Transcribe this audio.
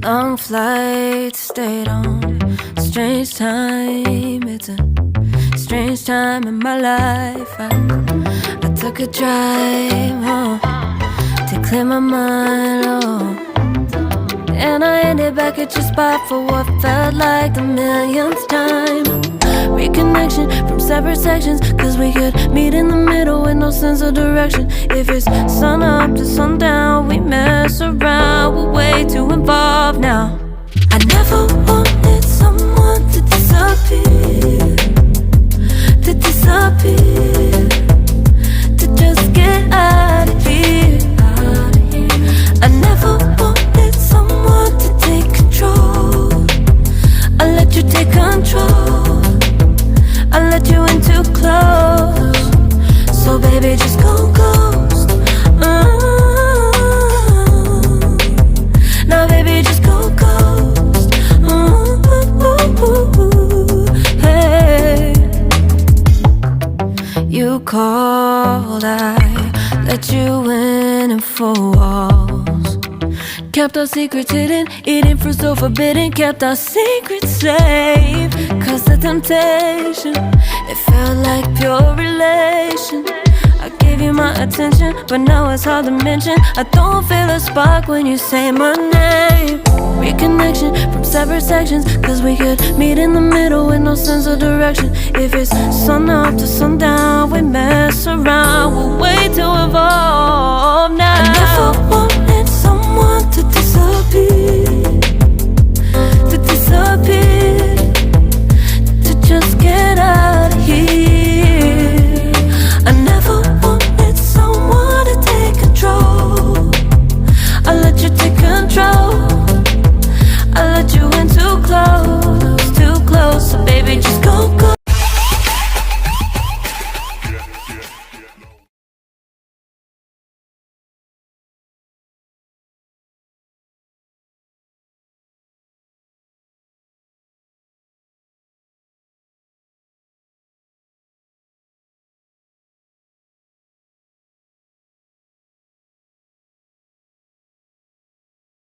Long flight, stayed on strange time. It's a strange time in my life. I took a drive to clear my mind, and I ended back at your spot for what felt like the millionth time. Reconnection from separate sections, cause we could meet in the middle with no sense of direction. If it's sun up to sundown, we mess around, we're way too involved now. I never wanted someone to disappear, to disappear, to just get out of here. I never wanted someone to take control. I let you take control, I let you in too close. So baby, just go ghost. Now baby, just go ghost. Hey, you called, I let you in and 4 walls. Kept our secrets hidden, eating fruit so forbidden. Kept our secrets safe, cause the temptation, it felt like pure relation. I gave you my attention, but now it's hard to mention. I don't feel a spark when you say my name. Reconnection from separate sections, cause we could meet in the middle with no sense of direction. If it's sun up to sundown, we mess around, we're way too involved now. I never want